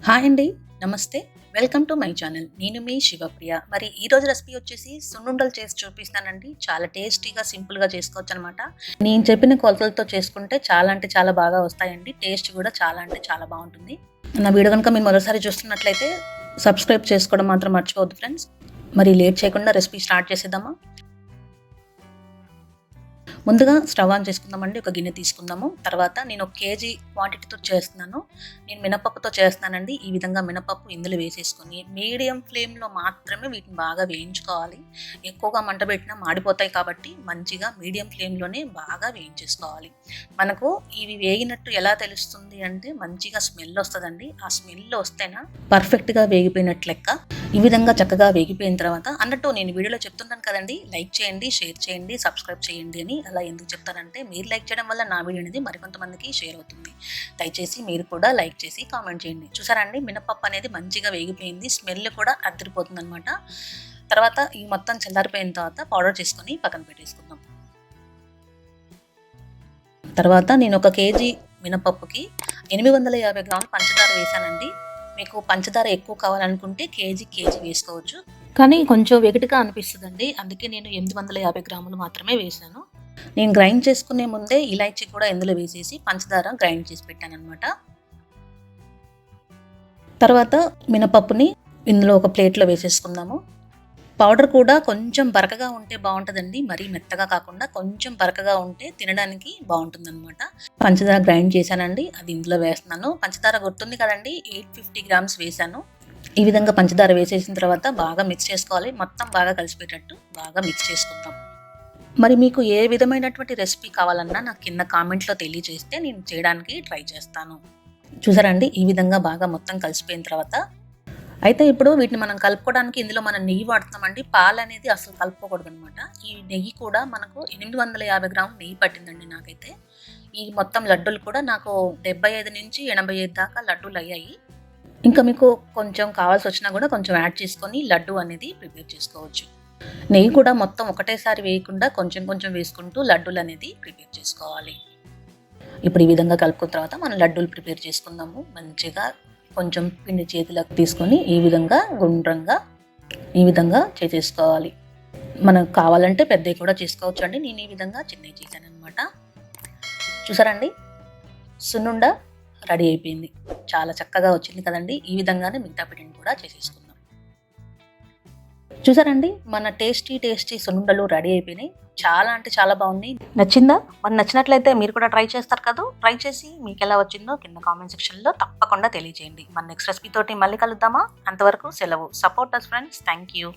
Hi అండి. నమస్తే. Welcome to my channel. నేను మీ శివప్రియ. మరి ఈరోజు రెసిపీ వచ్చేసి సున్నుండలు చేసి చూపిస్తానండి. చాలా టేస్టీగా, సింపుల్గా చేసుకోవచ్చనమాట. నేను చెప్పిన కొలతలతో చేసుకుంటే చాలా అంటే చాలా బాగా వస్తాయండి. టేస్ట్ కూడా చాలా అంటే చాలా బాగుంటుంది. నా వీడియో కనుక మీరు మొదటిసారి చూస్తున్నట్లయితే సబ్స్క్రైబ్ చేసుకోవడం మాత్రం మర్చిపోవద్దు ఫ్రెండ్స్. మరి లేట్ చేయకుండా రెసిపీ స్టార్ట్ చేసేద్దామా? ముందుగా స్టవ్ ఆన్ చేసుకుందామండి. ఒక గిన్నె తీసుకుందాము. తర్వాత నేను 1 కేజీ క్వాంటిటీతో చేస్తున్నాను. నేను మినపప్పుతో చేస్తున్నానండి. ఈ విధంగా మినపప్పు ఇందులో వేసేసుకొని మీడియం ఫ్లేమ్లో మాత్రమే వీటిని బాగా వేయించుకోవాలి. ఎక్కువగా మంట పెట్టినా మాడిపోతాయి కాబట్టి మంచిగా మీడియం ఫ్లేమ్లోనే బాగా వేయించేసుకోవాలి. మనకు ఇవి వేగినట్టు ఎలా తెలుస్తుంది అంటే మంచిగా స్మెల్ వస్తుందండి. ఆ స్మెల్ వస్తేనా పర్ఫెక్ట్గా వేగిపోయినట్లు లెక్క. ఈ విధంగా చక్కగా వేగిపోయిన తర్వాత అన్నట్టు నేను వీడియోలో చెప్తున్నాను కదండి, లైక్ చేయండి, షేర్ చేయండి, సబ్స్క్రైబ్ చేయండి అని. అలా ఎందుకు చెప్తానంటే మీరు లైక్ చేయడం వల్ల నా వీడియో అనేది మరికొంతమందికి షేర్ అవుతుంది. దయచేసి మీరు కూడా లైక్ చేసి కామెంట్ చేయండి. చూసారా అండి, మినపప్పు అనేది మంచిగా వేగిపోయింది. స్మెల్ కూడా అదిరిపోతుంది అనమాట. తర్వాత ఈ మొత్తం చల్లారిపోయిన తర్వాత పౌడర్ చేసుకొని పక్కన పెట్టేసుకుందాం. తర్వాత నేను 1 కేజీ మినపప్పుకి 850 గ్రాములు పంచదార వేసానండి. మీకు పంచదార ఎక్కువ కావాలనుకుంటే కేజీ వేసుకోవచ్చు. కానీ కొంచెం వెగటుగా అనిపిస్తుందండి. అందుకే నేను 850 గ్రాములు మాత్రమే వేసాను. నేను గ్రైండ్ చేసుకునే ముందే ఇలాచీ కూడా ఇందులో వేసేసి పంచదార గ్రైండ్ చేసి పెట్టాను అనమాట. తర్వాత మినపప్పుని ఇందులో ఒక ప్లేట్లో వేసేసుకుందాము. పౌడర్ కూడా కొంచెం బరకగా ఉంటే బాగుంటుందండి. మరీ మెత్తగా కాకుండా కొంచెం బరకగా ఉంటే తినడానికి బాగుంటుందన్నమాట. పంచదార గ్రైండ్ చేశానండి, అది ఇందులో వేస్తున్నాను. పంచదార గుర్తుంది కదండి, 850 గ్రామ్స్ వేసాను. ఈ విధంగా పంచదార వేసేసిన తర్వాత బాగా మిక్స్ చేసుకోవాలి. మొత్తం బాగా కలిసిపోయేటట్టు బాగా మిక్స్ చేసుకుందాం. మరి మీకు ఏ విధమైనటువంటి రెసిపీ కావాలన్నా నాకు కింద కామెంట్లో తెలియజేస్తే నేను చేయడానికి ట్రై చేస్తాను. చూసారండి, ఈ విధంగా బాగా మొత్తం కలిసిపోయిన తర్వాత అయితే ఇప్పుడు వీటిని మనం కలుపుకోవడానికి ఇందులో మనం నెయ్యి వాడుతున్నామండి. పాలు అనేది అసలు కలుపుకోకూడదు అనమాట. ఈ నెయ్యి కూడా మనకు 850 గ్రాములు నెయ్యి పట్టిందండి నాకైతే. ఈ మొత్తం లడ్డూలు కూడా నాకు 75 నుంచి 85 దాకా లడ్డూలు అయ్యాయి. ఇంకా మీకు కొంచెం కావాల్సి వచ్చినా కూడా కొంచెం యాడ్ చేసుకొని లడ్డు అనేది ప్రిపేర్ చేసుకోవచ్చు. నెయ్యి కూడా మొత్తం ఒకటేసారి వేయకుండా కొంచెం కొంచెం వేసుకుంటూ లడ్డూలు అనేది ప్రిపేర్ చేసుకోవాలి. ఇప్పుడు ఈ విధంగా కలుపుకున్న తర్వాత మనం లడ్డూలు ప్రిపేర్ చేసుకుందాము. మంచిగా కొంచెం పిండి చేతిలోకి తీసుకొని ఈ విధంగా గుండ్రంగా ఈ విధంగా చేసేసుకోవాలి. మనకు కావాలంటే పెద్దవి కూడా చేసుకోవచ్చు అండి. నేను ఈ విధంగా చిన్నవి చేశాను అనమాట. చూసారండి, సున్నుండ రెడీ అయిపోయింది. చాలా చక్కగా వచ్చింది కదండి. ఈ విధంగానే మిగతా పిండిని కూడా చేసేసుకుందాం. చూసారండి, మన టేస్టీ సున్నుండలు రెడీ అయిపోయినాయి. చాలా అంటే చాలా బాగుంది. నచ్చిందా? మరి నచ్చినట్లయితే మీరు కూడా ట్రై చేస్తారు కదా. ట్రై చేసి మీకు ఎలా వచ్చిందో కింద కామెంట్ సెక్షన్లో తప్పకుండా తెలియజేయండి. మన నెక్స్ట్ రెసిపీ తోటి మళ్ళీ కలుద్దామా? అంతవరకు సెలవు. Support us friends. Thank you.